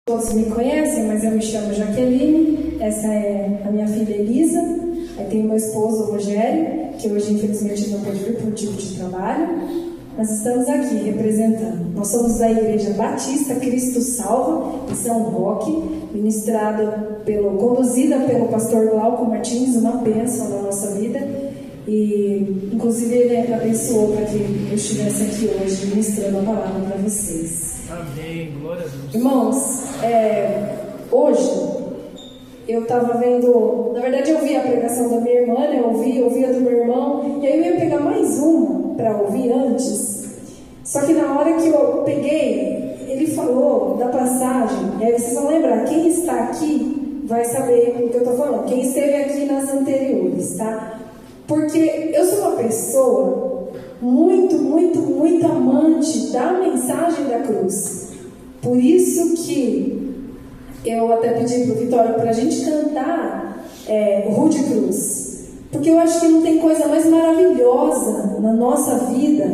Todos me conhecem, mas eu me chamo Jaqueline, essa é a minha filha Elisa, aí tem o meu esposo Rogério, que hoje infelizmente não pode vir por motivo de trabalho. Nós estamos aqui representando. Nós somos da Igreja Batista Cristo Salva, em São Roque, conduzida pelo pastor Glauco Martins, uma bênção na nossa vida. E inclusive ele abençoou para que eu estivesse aqui hoje ministrando a palavra para vocês. Amém, glória a Deus. Irmãos, hoje eu estava vendo, na verdade eu vi a pregação da minha irmã, né? Eu ouvi a do meu irmão, e aí eu ia pegar mais uma para ouvir antes. Só que na hora que eu peguei, ele falou da passagem, e aí vocês vão lembrar, quem está aqui vai saber o que eu estou falando, quem esteve aqui nas anteriores, tá? Porque eu sou uma pessoa muito amante da mensagem da cruz. Por isso que eu até pedi para o Vitório para a gente cantar Rude Cruz. Porque eu acho que não tem coisa mais maravilhosa na nossa vida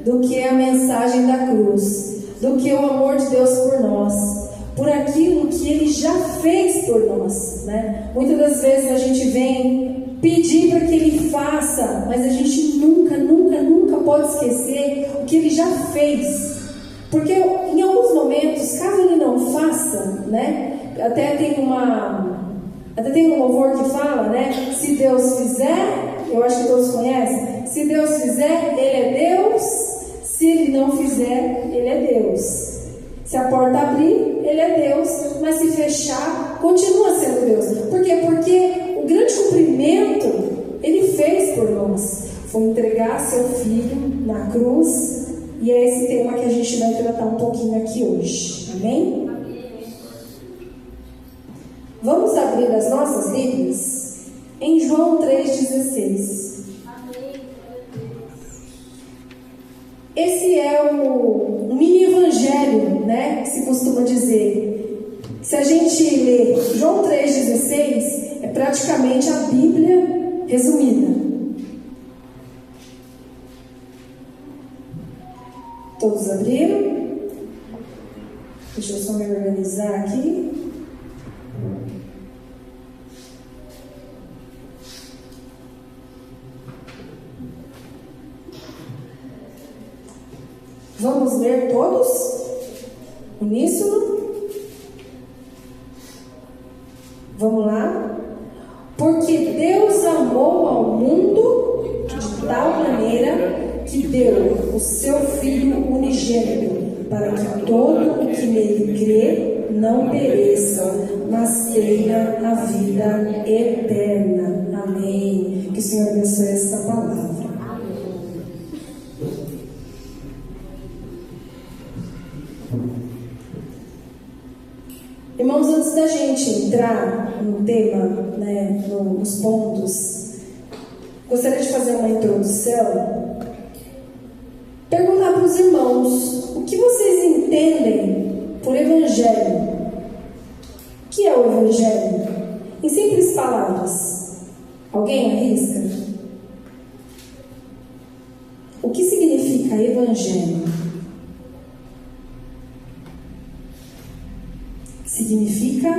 do que a mensagem da cruz, do que o amor de Deus por nós, por aquilo que Ele já fez por nós, né? Muitas das vezes a gente vem pedir para que Ele faça, mas a gente nunca pode esquecer o que Ele já fez. Porque em alguns momentos, caso Ele não faça, né? Até tem um louvor que fala, né? Se Deus fizer, eu acho que todos conhecem, se Deus fizer, Ele é Deus. Se Ele não fizer, Ele é Deus. Se a porta abrir, Ele é Deus. Mas se fechar, continua sendo Deus. Por quê? Porque o grande cumprimento Ele fez por nós. Foi entregar seu Filho na cruz. E é esse tema que a gente vai tratar um pouquinho aqui hoje. Amém? Vamos abrir as nossas Bíblias em João 3,16. Esse é o mini evangelho, né, que se costuma dizer. Se a gente ler João 3,16, é praticamente a Bíblia resumida. Todos abriram? Deixa eu só me organizar aqui. Vamos ler todos? Uníssono? Vamos lá? Porque Deus amou ao mundo de tal maneira que deu o seu Filho unigênito, para que todo o que nele crê não pereça, mas tenha a vida eterna. Amém. Que o Senhor abençoe essa palavra. Irmãos, antes da gente entrar no tema, né, nos pontos, gostaria de fazer uma introdução, perguntar para os irmãos, o que vocês entendem por evangelho? O que é o evangelho? Em simples palavras, alguém arrisca? O que significa evangelho? Significa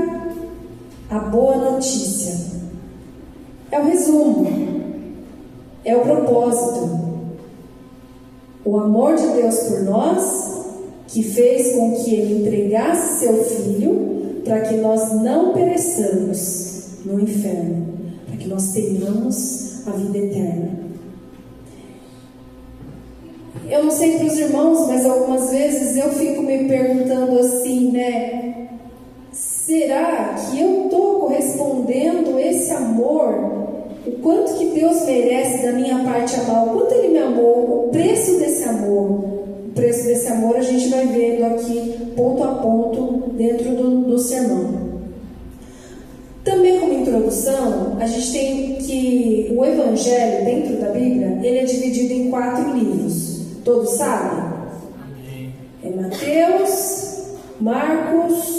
a boa notícia. É o resumo, é o propósito. O amor de Deus por nós, que fez com que Ele entregasse seu Filho para que nós não pereçamos no inferno, para que nós tenhamos a vida eterna. Eu não sei para os irmãos, mas algumas vezes eu fico me perguntando assim, né? Será que eu estou correspondendo esse amor? O quanto que Deus merece da minha parte amar? O quanto Ele me amou? O preço desse amor? O preço desse amor a gente vai vendo aqui, ponto a ponto, dentro do sermão. Também como introdução, a gente tem que o Evangelho, dentro da Bíblia, ele é dividido em 4 livros. Todos sabem? É Mateus, Marcos,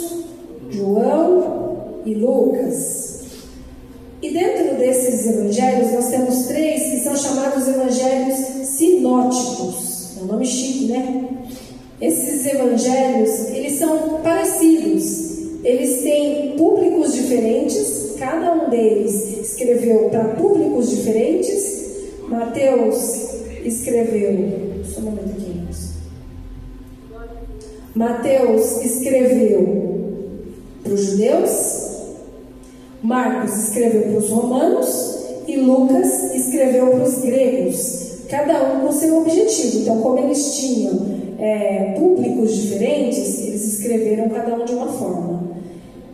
João e Lucas. E dentro desses evangelhos nós temos 3 que são chamados evangelhos sinóticos. É um nome chique, né? Esses evangelhos, eles são parecidos. diferentes, cada um deles escreveu para públicos diferentes. Mateus escreveu, só um momento aqui, Mateus escreveu para os judeus, Marcos escreveu para os romanos e Lucas escreveu para os gregos, cada um com seu objetivo. Então, como eles tinham públicos diferentes, eles escreveram cada um de uma forma.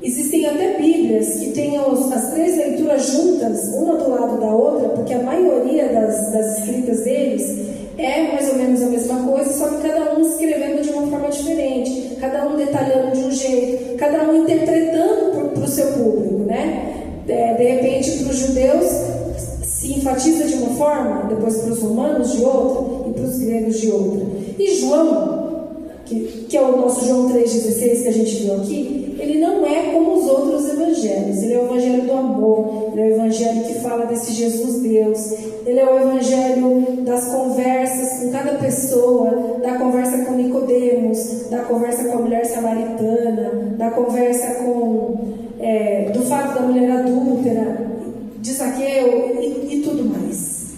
Existem até Bíblias que têm as 3 leituras juntas, uma do lado da outra, porque a maioria das escritas deles é mais ou menos a mesma coisa, só que cada um escrevendo de uma forma diferente, cada um detalhando de um jeito, cada um interpretando para o seu público, né? De repente, para os judeus se enfatiza de uma forma, depois para os romanos de outra e para os gregos de outra. E João, que é o nosso João 3,16 que a gente viu aqui, ele não é como os outros evangelhos. Ele é o evangelho do amor, ele é o evangelho que fala desse Jesus Deus, ele é o evangelho das conversas com cada pessoa, da conversa com Nicodemos, da conversa com a mulher samaritana, da conversa do fato da mulher adúltera, de Zaqueu e tudo mais,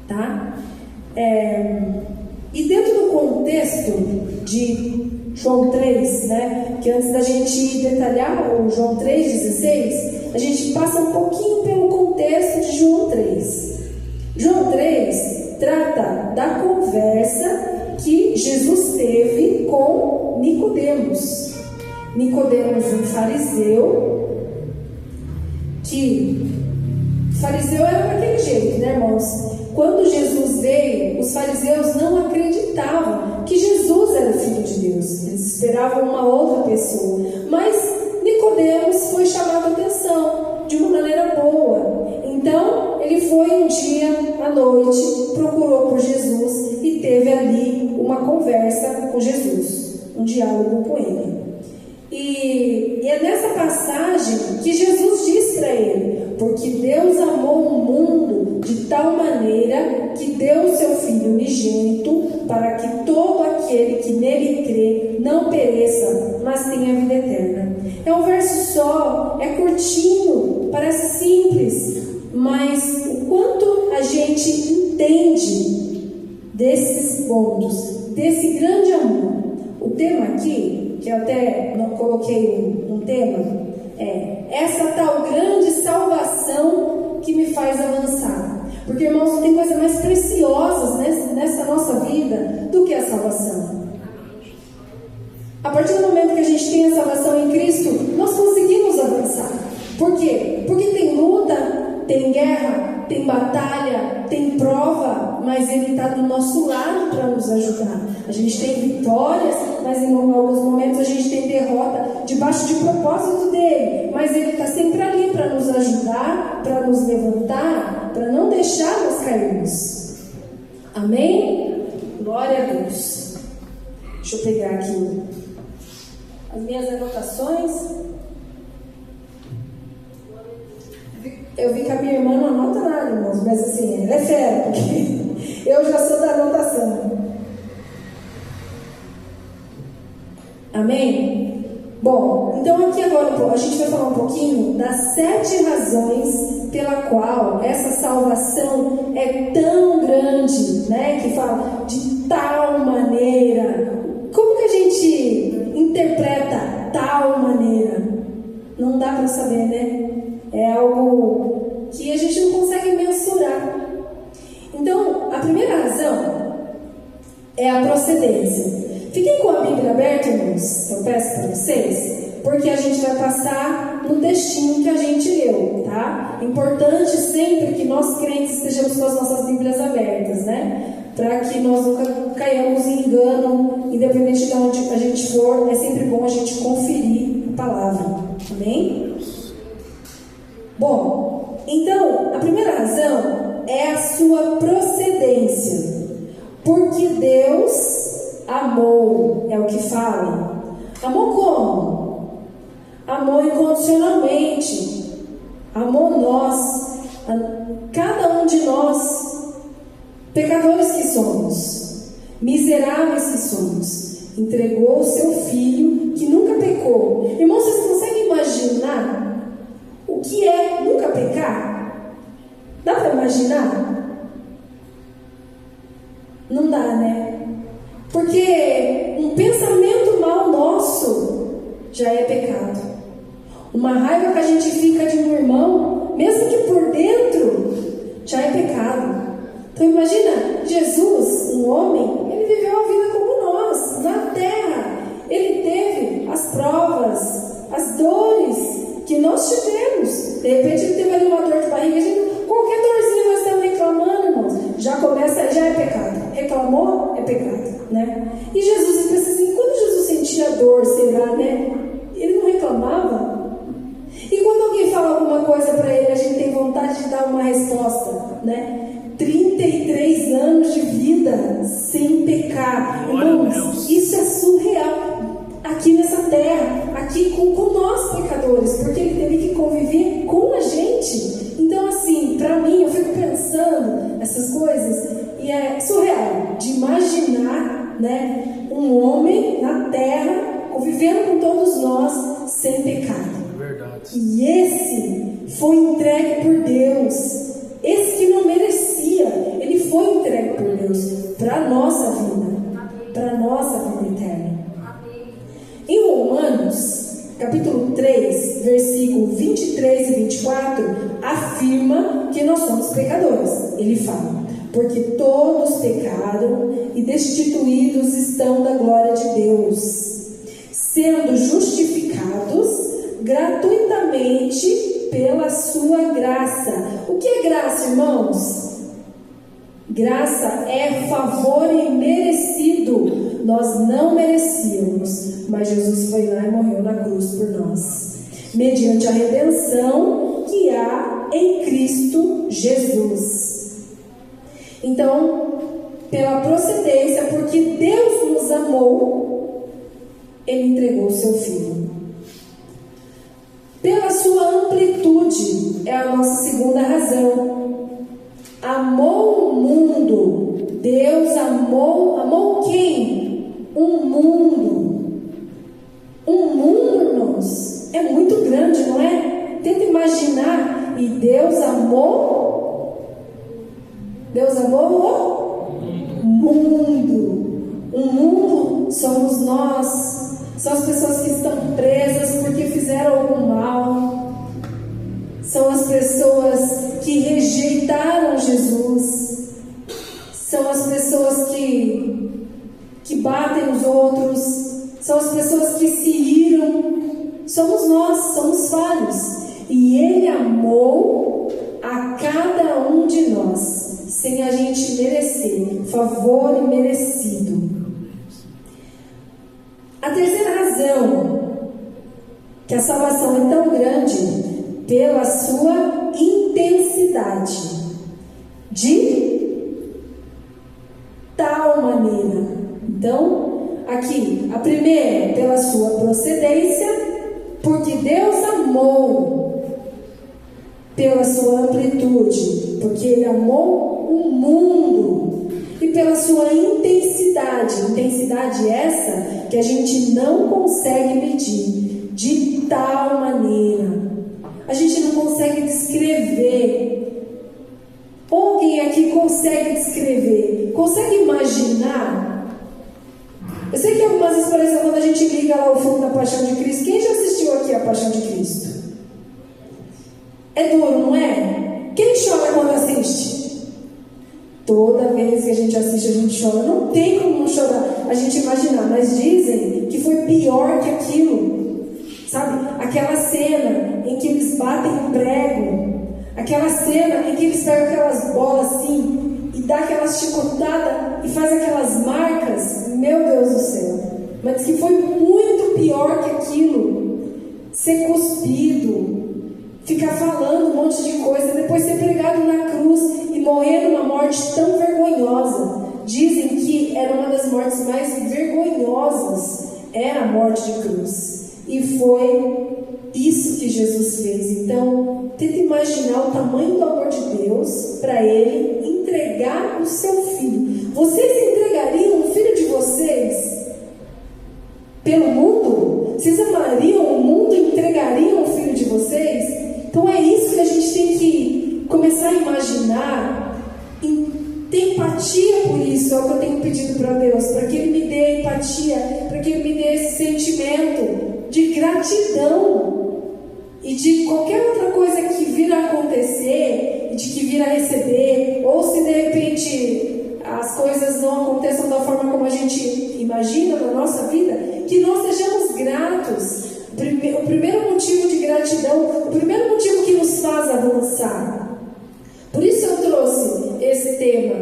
tá? E dentro do contexto de João 3, né, que antes da gente detalhar o João 3,16, a gente passa um pouquinho pelo contexto de João 3. João 3 trata da conversa que Jesus teve com Nicodemos. Nicodemos, um fariseu, que fariseu era daquele jeito, né, irmãos? Quando Jesus veio, os fariseus não acreditavam que Jesus era o Filho de Deus. Eles esperavam uma outra pessoa. Mas Nicodemos foi chamado a atenção de uma maneira boa. Então, ele foi um dia à noite, procurou por Jesus e teve ali uma conversa com Jesus, um diálogo com ele. E é nessa passagem que Jesus diz para ele: porque Deus amou o mundo de tal maneira que deu o seu Filho unigênito, para que todo aquele que nele crê não pereça, mas tenha vida eterna. É um verso só, é curtinho, parece simples, mas o quanto a gente entende desses pontos, desse grande amor. O tema aqui, que eu até não coloquei um tema, é essa tal grande salvação que me faz avançar. Porque, irmãos, não tem coisa mais preciosa nessa nossa vida do que a salvação. A partir do momento que a gente tem a salvação em Cristo, nós conseguimos avançar. Por quê? Porque tem luta, tem guerra, tem batalha, tem prova, mas Ele está do nosso lado para nos ajudar. A gente tem vitórias, mas em alguns momentos a gente tem derrota debaixo de propósito dele. Mas Ele está sempre ali para nos ajudar, para nos levantar, para não deixar nós cairmos. Amém? Glória a Deus. Deixa eu pegar aqui as minhas anotações. Eu vi que a minha irmã não anota nada, irmãos, mas assim, ela é fera, porque eu já sou da anotação. Amém? Bom, então aqui agora a gente vai falar um pouquinho das 7 razões pela qual essa salvação é tão grande, né? Que fala de tal maneira. Como que a gente interpreta tal maneira? Não dá para saber, né? É algo que a gente não consegue mensurar. Então, a primeira razão é a procedência. Fiquem com a Bíblia aberta, irmãos, eu peço para vocês, porque a gente vai passar no textinho que a gente leu, tá? Importante sempre que nós crentes estejamos com as nossas Bíblias abertas, né? Para que nós nunca caiamos em engano, independente de onde a gente for, é sempre bom a gente conferir a palavra. Amém? Bom, então, a primeira razão é a sua procedência. Porque Deus amou, é o que fala. Amou como? Amou incondicionalmente. Amou nós, cada um de nós, pecadores que somos, miseráveis que somos. Entregou o seu Filho, que nunca pecou. Irmãos, vocês conseguem imaginar que é nunca pecar? Dá para imaginar? Não dá, né? Porque um pensamento mal nosso já é pecado. Uma raiva que a gente fica de um irmão, mesmo que por dentro, já é pecado. Então imagina, Jesus, um homem, ele viveu a vida como nós, na terra. Ele teve as provas, as dores que nós tivemos. De repente ele teve ali uma dor de barriga, qualquer dorzinha nós estamos reclamando, irmãos. Já é pecado. Reclamou, é pecado, né? E Jesus pensa assim, quando Jesus sentia dor, será, né? Ele não reclamava? E quando alguém fala alguma coisa para ele, a gente tem vontade de dar uma resposta, né? 33 anos de vida sem pecar. Irmãos, isso é surreal. Aqui nessa terra, aqui com nós pecadores, porque ele teve que conviver com a gente. Então assim, para mim, eu fico pensando essas coisas e é surreal de imaginar, né, um homem na terra convivendo com todos nós sem pecado. E esse foi entregue por Deus. Esse que não merecia, ele foi entregue por Deus para a nossa vida, para a nossa vida eterna. Em Romanos, capítulo 3, versículo 23 e 24, afirma que nós somos pecadores. Ele fala, porque todos pecaram e destituídos estão da glória de Deus, sendo justificados gratuitamente pela sua graça. O que é graça, irmãos? Graça é favor imerecido. Nós não merecíamos, mas Jesus foi lá e morreu na cruz por nós, mediante a redenção que há em Cristo Jesus. Então, pela procedência, porque Deus nos amou, Ele entregou o seu Filho. Pela sua amplitude, é a nossa segunda razão. Amou o mundo. Deus amou quem? Um mundo. Um mundo, irmãos, é muito grande, não é? Tenta imaginar. E Deus amou o mundo. O mundo somos nós. São as pessoas que estão presas porque fizeram algum mal. São as pessoas que rejeitaram Jesus. São as pessoas que batem os outros. São as pessoas que se iram. Somos nós, somos falhos. E Ele amou a cada um de nós, sem a gente merecer. Favor imerecido. A terceira razão que a salvação é tão grande pela sua intensidade, de tal maneira. Então, aqui, a primeira, pela sua procedência, porque Deus amou, pela sua amplitude, porque Ele amou o mundo. E pela sua intensidade essa que a gente não consegue medir, de tal maneira, a gente não consegue descrever. Alguém aqui consegue descrever? Consegue imaginar? Eu sei que algumas vezes, por exemplo, quando a gente liga lá o filme da Paixão de Cristo, quem já assistiu aqui a Paixão de Cristo? É duro, não é? Quem chora quando assiste? Toda vez que a gente assiste, a gente chora. Não tem como não chorar, a gente imaginar. Mas dizem que foi pior que aquilo. Sabe? Aquela cena em que eles batem o prego. Aquela cena em que eles pegam aquelas bolas assim e dá aquelas chicotadas e faz aquelas marcas. Meu Deus do céu. Mas que foi muito pior que aquilo. Ser cuspido, ficar falando um monte de coisa, depois ser pregado na cruz e morrer numa morte tão vergonhosa. Dizem que era uma das mortes mais vergonhosas, era a morte de cruz. E foi isso que Jesus fez. Então, tenta imaginar o tamanho do amor de Deus para Ele entregar o seu Filho. Vocês entregariam o Filho de vocês pelo mundo? Vocês amariam o mundo e entregariam o Filho de vocês? Então é engajar em ter empatia por isso. É o que eu tenho pedido para Deus, para que Ele me dê empatia, para que Ele me dê esse sentimento de gratidão e de qualquer outra coisa que vir a acontecer, e de que vir a receber, ou se de repente as coisas não aconteçam da forma como a gente imagina na nossa vida, que nós sejamos gratos. O primeiro motivo de gratidão, o primeiro motivo que nos faz avançar. Por isso eu trouxe esse tema,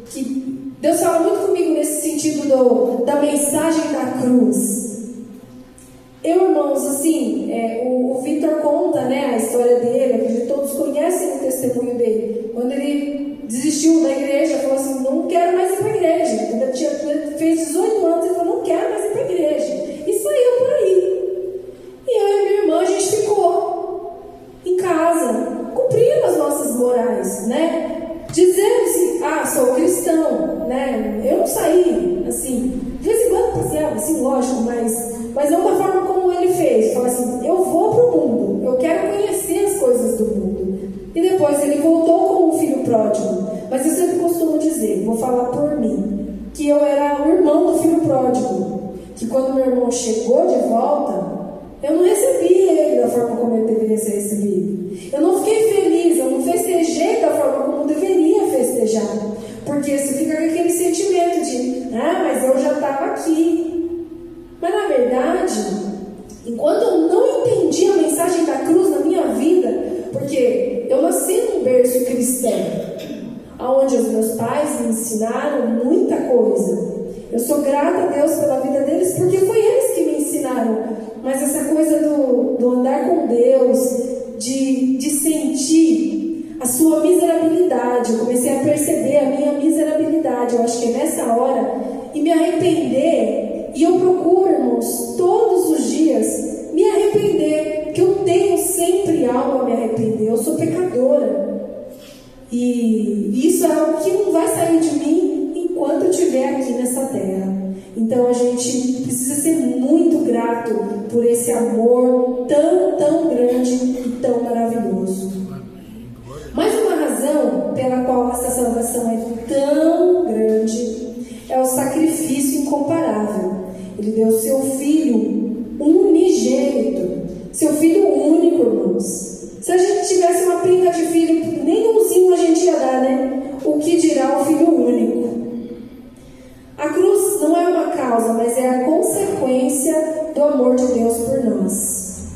que Deus fala muito comigo nesse sentido da mensagem da cruz. Irmãos, assim, o Vitor conta, né, a história dele, acredito que todos conhecem o testemunho dele. Quando ele desistiu da igreja, falou assim: não quero mais ir para a igreja. Ele fez 18 anos e falou: não quero mais ir para a igreja. E saiu por aí. E eu e minha irmã, a gente ficou em casa, cumprindo as nossas morais, né? Dizendo assim: sou cristão, né? Eu não saí, assim, de vez em quando passeava, assim, lógico, mas não da forma como ele fez. Falou assim: eu vou para o mundo, eu quero conhecer as coisas do mundo. E depois ele voltou como um filho pródigo. Mas eu sempre costumo dizer, vou falar por mim, que eu era o irmão do filho pródigo, que quando meu irmão chegou de volta, eu não recebi ele da forma como ele deveria ser recebido. Eu não fiquei feliz, eu não festejei da forma como deveria festejar. Porque você fica com aquele sentimento de: mas eu já estava aqui. Mas na verdade, enquanto eu não entendi a mensagem da cruz na minha vida, porque eu nasci num berço cristão, onde os meus pais me ensinaram muita coisa. Eu sou grata a Deus pela vida deles, porque foi eles que me ensinaram. Mas essa coisa do andar com Deus, de sentir a sua miserabilidade, eu comecei a perceber a minha miserabilidade. Eu acho que é nessa hora, e me arrepender. E eu procuro, irmãos, todos os dias me arrepender, que eu tenho sempre algo a me arrepender. Eu sou pecadora, e isso é algo que não vai sair de mim enquanto eu estiver aqui nessa terra. Então a gente precisa ser muito grato por esse amor tão, tão grande e tão maravilhoso. Mais uma razão pela qual essa salvação é tão grande é o sacrifício incomparável. Ele deu seu filho unigênito, seu filho único, irmãos. Se a gente tivesse uma pinga de filho, nenhumzinho a gente ia dar, né? O que dirá o filho único? A cruz não é uma causa, mas é a consequência do amor de Deus por nós.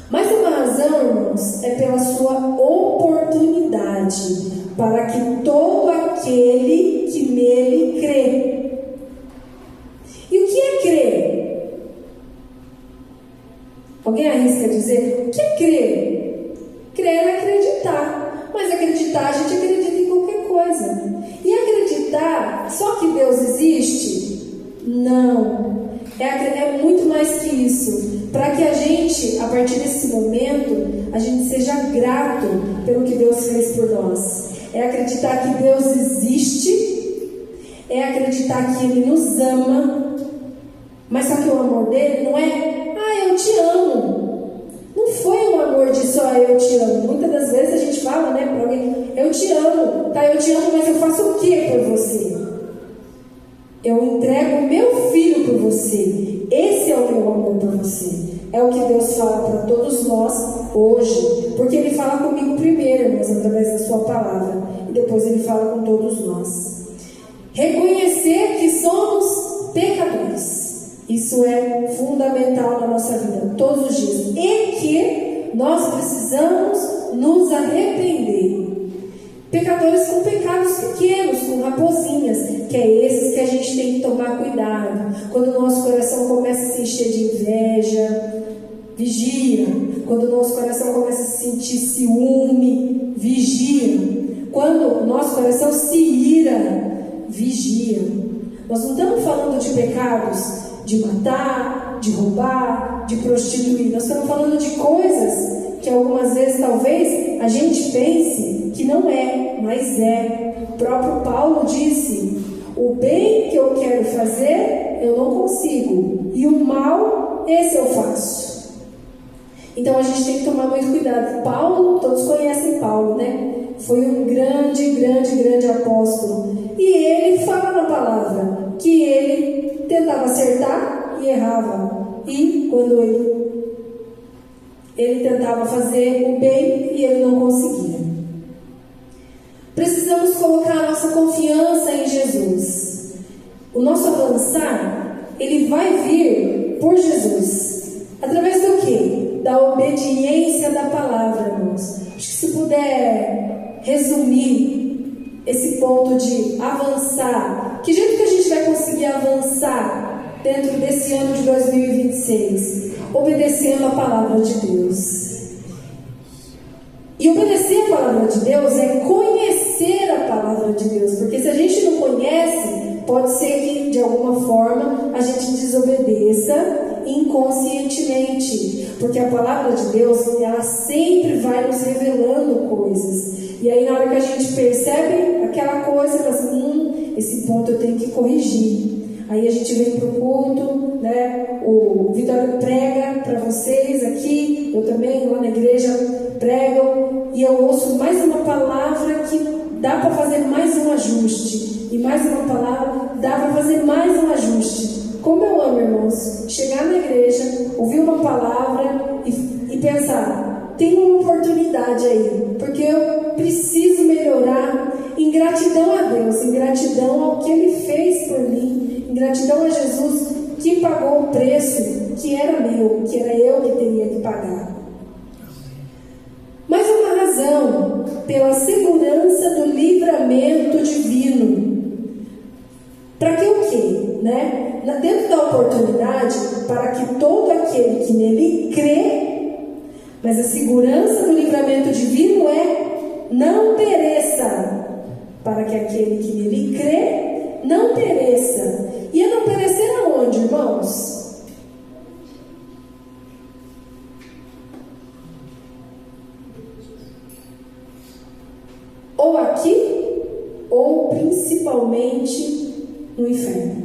Mais uma razão, irmãos, é pela sua oportunidade, para que todo aquele que nele crê. E o que é crer? Alguém arrisca dizer? O que é crer? Crer é acreditar. Mas acreditar, a gente acredita em qualquer coisa. E acreditar só que Deus existe? Não. É muito mais que isso. Para que a gente, a partir desse momento, a gente seja grato pelo que Deus fez por nós. É acreditar que Deus existe. É acreditar que Ele nos ama. Mas só que o amor dele não é: eu te amo. Não foi um amor de só eu te amo. Muitas das vezes a gente fala, né, para alguém: eu te amo, tá? Eu te amo, mas eu faço o que por você? Eu entrego o meu filho por você. Esse é o meu amor por você. É o que Deus fala para todos nós hoje. Porque Ele fala comigo primeiro, irmãos, através da sua palavra. E depois Ele fala com todos nós. Reconhecer que somos pecadores. Isso é fundamental na nossa vida, todos os dias. E que nós precisamos nos arrepender. Pecadores com pecados pequenos, com raposinhas, que é esses que a gente tem que tomar cuidado. Quando o nosso coração começa a se encher de inveja, vigia. Quando o nosso coração começa a sentir ciúme, vigia. Quando o nosso coração se ira, vigia. Nós não estamos falando de pecados de matar, de roubar, de prostituir. Nós estamos falando de coisas que algumas vezes talvez a gente pense que não é, mas é. O próprio Paulo disse: o bem que eu quero fazer eu não consigo, e o mal, esse eu faço. Então a gente tem que tomar muito cuidado. Paulo, todos conhecem Paulo, né? foi um grande, grande, grande apóstolo. E ele fala na palavra que ele tentava acertar e errava. E quando ele tentava fazer o bem e ele não conseguia. Precisamos colocar a nossa confiança em Jesus. O nosso avançar, ele vai vir por Jesus. Através do quê? Da obediência da palavra, irmãos. Acho que se puder resumir esse ponto de avançar, que jeito que a gente vai conseguir avançar dentro desse ano de 2026? Obedecendo a palavra de Deus. E obedecer a palavra de Deus é conhecer a palavra de Deus, porque se a gente não conhece, pode ser que de alguma forma a gente desobedeça inconscientemente, porque a palavra de Deus, ela sempre vai nos revelando coisas, e aí na hora que a gente percebe aquela coisa, fala assim, esse ponto eu tenho que corrigir. Aí a gente vem para o culto, né? O Vitor prega para vocês aqui, eu também lá na igreja prego, e eu ouço mais uma palavra que dá para fazer mais um ajuste, e mais uma palavra dá para fazer mais um ajuste. Como eu amo, irmãos, chegar na igreja, ouvir uma palavra e pensar, tem uma oportunidade aí, porque eu preciso melhorar em gratidão a Deus, em gratidão ao que Ele fez por mim, em gratidão a Jesus que pagou o preço que era meu, que era eu que teria que pagar. Mais uma razão, pela segurança do livramento divino. Para que o quê? Né? Dentro da oportunidade, para que todo aquele que nele crê, mas a segurança do livramento divino é não pereça, para que aquele que nele crê não pereça. E é não perecer aonde, irmãos? Ou aqui, ou principalmente no inferno.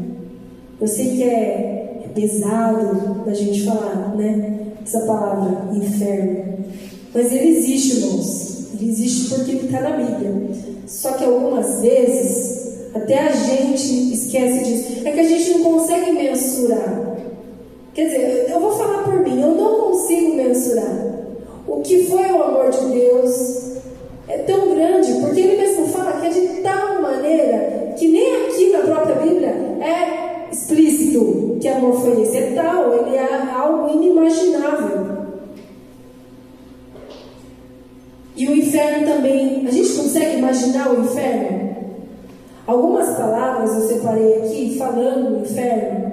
Eu sei que é pesado da gente falar, né? Essa palavra, inferno. Mas ele existe, irmãos. Ele existe porque ele está na Bíblia. Só que algumas vezes, até a gente esquece disso. É que a gente não consegue mensurar. Quer dizer, eu vou falar por mim, eu não consigo mensurar. O que foi o amor de Deus é tão grande, porque ele mesmo fala que é de tal maneira que nem aqui na própria Bíblia é explícito que amor foi esse. É tal, ele é algo inimaginável. E o inferno também, a gente consegue imaginar o inferno? Algumas palavras eu separei aqui falando do inferno,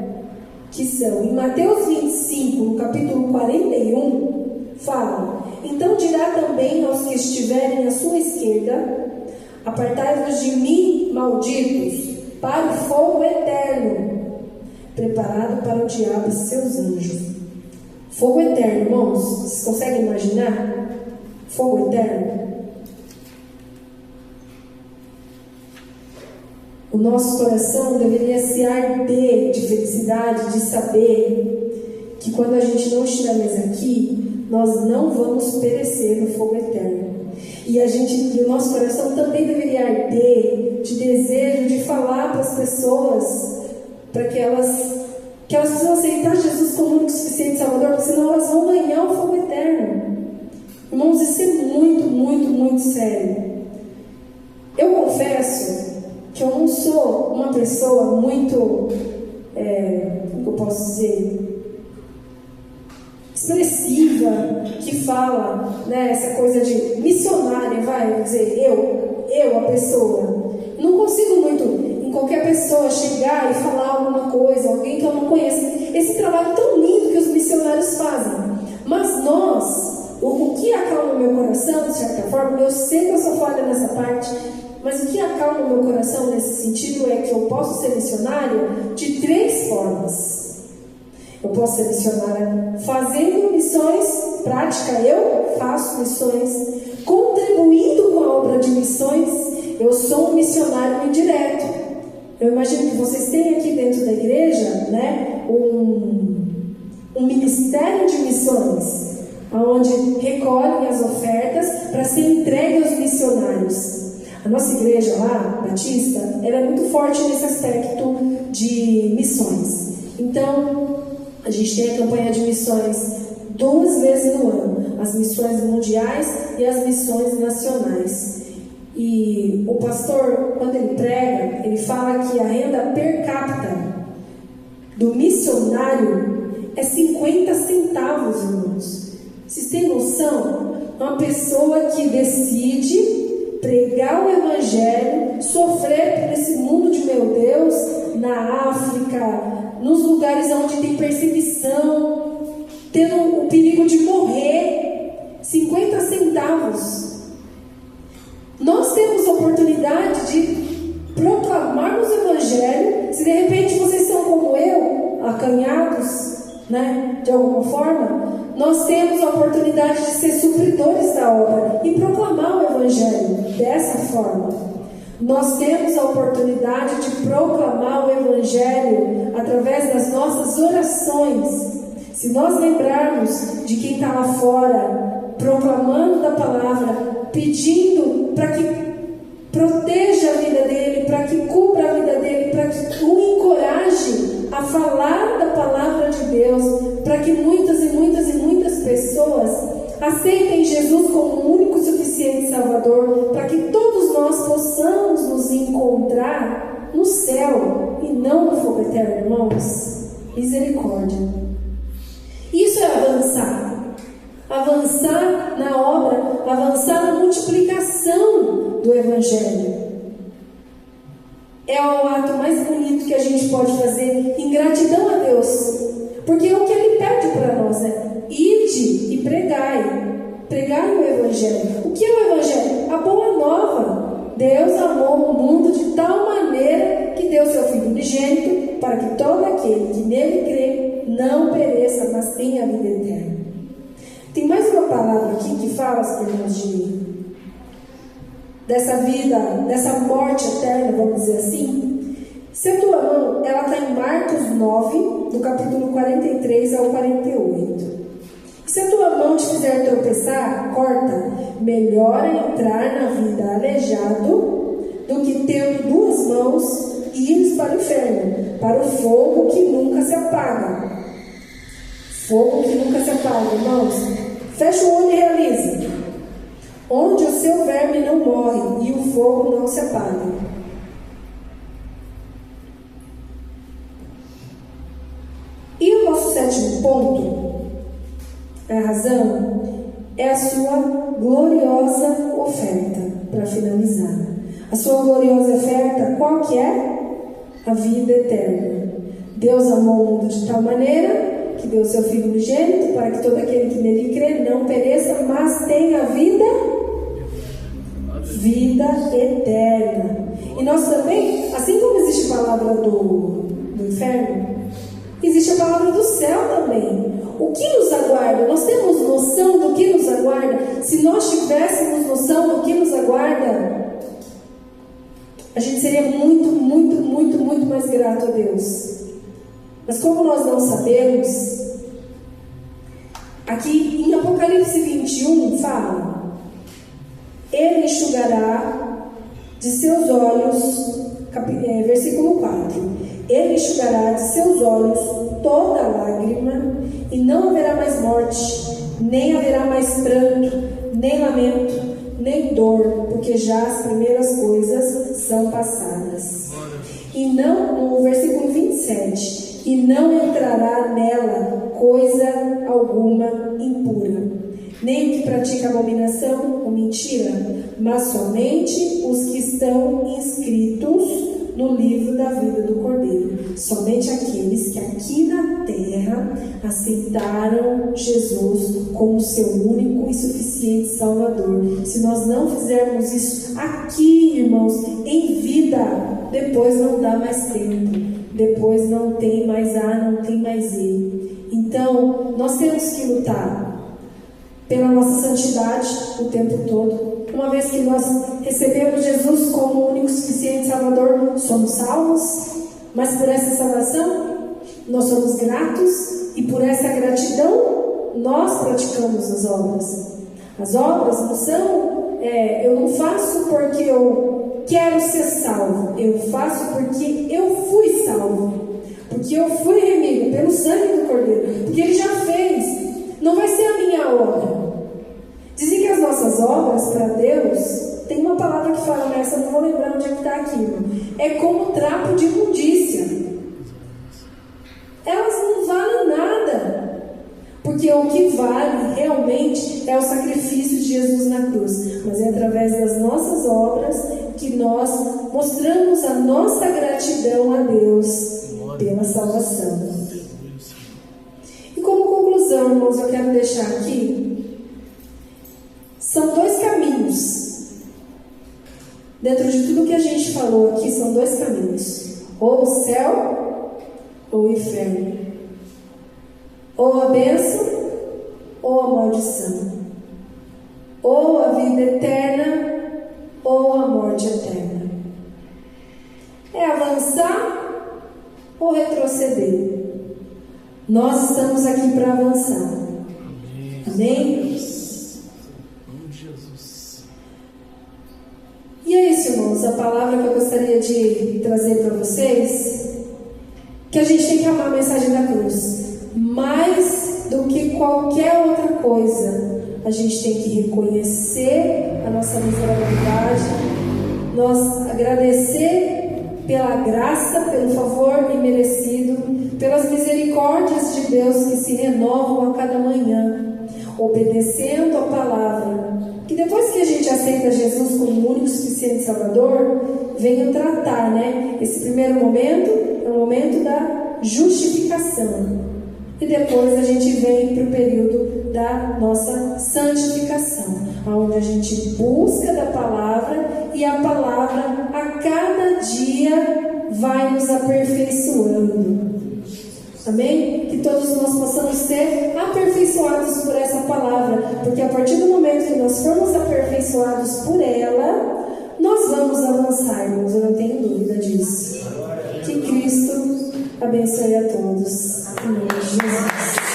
que são, em Mateus 25, no capítulo 41, fala: então dirá também aos que estiverem à sua esquerda, apartai-vos de mim, malditos, para o fogo eterno, preparado para o diabo e seus anjos. Fogo eterno, irmãos, vocês conseguem imaginar? Fogo eterno. O nosso coração deveria se arder de felicidade, de saber que quando a gente não estiver mais aqui, nós não vamos perecer no fogo eterno. E o nosso coração também deveria arder de desejo de falar para as pessoas, para que elas precisam aceitar Jesus como único e suficiente Salvador, porque senão elas vão ganhar o fogo eterno. Irmãos, isso é muito, muito, muito sério. Eu confesso que eu não sou uma pessoa muito, como eu posso dizer, expressiva, que fala, né, essa coisa de missionária, vai dizer, eu, a pessoa. Não consigo muito, em qualquer pessoa, chegar e falar alguma coisa, alguém que eu não conheço. Esse trabalho tão lindo que os missionários fazem. Mas nós, o que acalma o meu coração, de certa forma, eu sei que eu sou falha nessa parte, mas o que acalma o meu coração nesse sentido é que eu posso ser missionário de 3 formas. Eu posso ser missionária fazendo missões, prática, eu faço missões, contribuindo com a obra de missões, eu sou um missionário indireto. Eu imagino que vocês têm aqui dentro da igreja, né, um ministério de missões, onde recolhem as ofertas para ser entregue aos missionários. A nossa igreja lá, Batista, ela é muito forte nesse aspecto de missões. Então, a gente tem a campanha de missões 2 vezes no ano, as missões mundiais e as missões nacionais. E o pastor, quando ele prega, ele fala que a renda per capita do missionário é 50 centavos, irmãos. Vocês têm noção? Uma pessoa que decide pregar o evangelho, sofrer por esse mundo de meu Deus, na África, nos lugares onde tem perseguição, tendo o perigo de morrer, 50 centavos. Nós temos a oportunidade de proclamarmos o evangelho. Se de repente vocês são como eu, acanhados, de alguma forma, nós temos a oportunidade de ser supridores da obra e proclamar o evangelho dessa forma. Nós temos a oportunidade de proclamar o evangelho através das nossas orações. Se nós lembrarmos de quem está lá fora, proclamando da palavra, pedindo para que proteja a vida dele, para que cubra a vida dele, para que o encoraje a falar da palavra de Deus, para que muitas e muitas e muitas pessoas aceitem Jesus como o único e suficiente Salvador, para que todos nós possamos nos encontrar no céu e não no fogo eterno, irmãos. Misericórdia. Isso é avançar. Avançar na obra, avançar na multiplicação do Evangelho. É o ato mais bonito que a gente pode fazer em gratidão a Deus. Porque o que Ele pede para nós é: ide e pregai. Pregai o Evangelho. O que é o Evangelho? A boa nova. Deus amou o mundo de tal maneira que deu seu Filho unigênito para que todo aquele que nele crê não pereça, mas tenha a vida eterna. Tem mais uma palavra aqui que fala, irmãos, dessa vida, dessa morte eterna, vamos dizer assim. Se a tua mão, ela está em Marcos 9, do capítulo 43 ao 48. Se a tua mão te fizer tropeçar, corta. Melhor é entrar na vida aleijado do que tendo 2 mãos e ires para o inferno, para o fogo que nunca se apaga. Fogo que nunca se apaga, irmãos. Fecha o olho e realiza. Onde o seu verme não morre e o fogo não se apaga. E o nosso 7º ponto, a razão, é a sua gloriosa oferta, para finalizar. A sua gloriosa oferta, qual que é? A vida eterna. Deus amou o mundo de tal maneira que deu seu Filho unigênito para que todo aquele que nele crê não pereça, mas tenha vida eterna. E nós também, assim como existe a palavra do inferno, existe a palavra do céu também. O que nos aguarda? Nós temos noção do que nos aguarda? Se nós tivéssemos noção do que nos aguarda, a gente seria muito, muito, muito, muito mais grato a Deus. Mas como nós não sabemos, aqui em Apocalipse 21 fala: Ele enxugará de seus olhos, versículo 4, Ele enxugará de seus olhos toda lágrima, e não haverá mais morte, nem haverá mais pranto, nem lamento, nem dor, porque já as primeiras coisas são passadas. E não, no versículo 27, e não entrará nela coisa alguma impura, nem o que pratica abominação ou mentira, mas somente os que estão inscritos no livro da vida do Cordeiro. Somente aqueles que aqui na terra aceitaram Jesus como seu único e suficiente Salvador. Se nós não fizermos isso aqui, irmãos, em vida, depois não dá mais tempo, depois não tem mais A, não tem mais E. Então, nós temos que lutar pela nossa santidade o tempo todo. Uma vez que nós recebemos Jesus como o único e suficiente Salvador, somos salvos, mas por essa salvação nós somos gratos, e por essa gratidão nós praticamos as obras. As obras não são, eu não faço porque eu quero ser salvo, eu faço porque eu fui salvo, porque eu fui remido pelo sangue do Cordeiro, porque Ele já fez. Não vai ser a minha obra. Dizem que as nossas obras para Deus, tem uma palavra que fala nessa, não vou lembrar onde é que está aqui, é como trapo de imundícia. Elas não valem nada, porque o que vale realmente é o sacrifício de Jesus na cruz. Mas é através das nossas obras que nós mostramos a nossa gratidão a Deus pela salvação. E como conclusão, irmãos, eu quero deixar aqui, são dois caminhos. Dentro de tudo que a gente falou aqui, são dois caminhos: ou o céu ou o inferno, ou a bênção ou a maldição, ou a vida eterna ou a morte eterna. É avançar ou retroceder. Nós estamos aqui para avançar. Amém? E é isso, irmãos, a palavra que eu gostaria de trazer para vocês, que a gente tem que amar a mensagem da cruz. Mais do que qualquer outra coisa, a gente tem que reconhecer a nossa miserabilidade, nós agradecer pela graça, pelo favor imerecido, pelas misericórdias de Deus que se renovam a cada manhã, obedecendo a palavra, que depois que a gente aceita Jesus como o único suficiente Salvador, vem o tratar, né? Esse primeiro momento é o momento da justificação, e depois a gente vem para o período da nossa santificação, onde a gente busca da palavra, e a palavra a cada dia vai nos aperfeiçoando. Amém? Que todos nós possamos ser aperfeiçoados por essa palavra, porque a partir do momento que nós formos aperfeiçoados por ela, nós vamos avançar, irmãos, eu não tenho dúvida disso. Que Cristo abençoe a todos. Em nome de Jesus.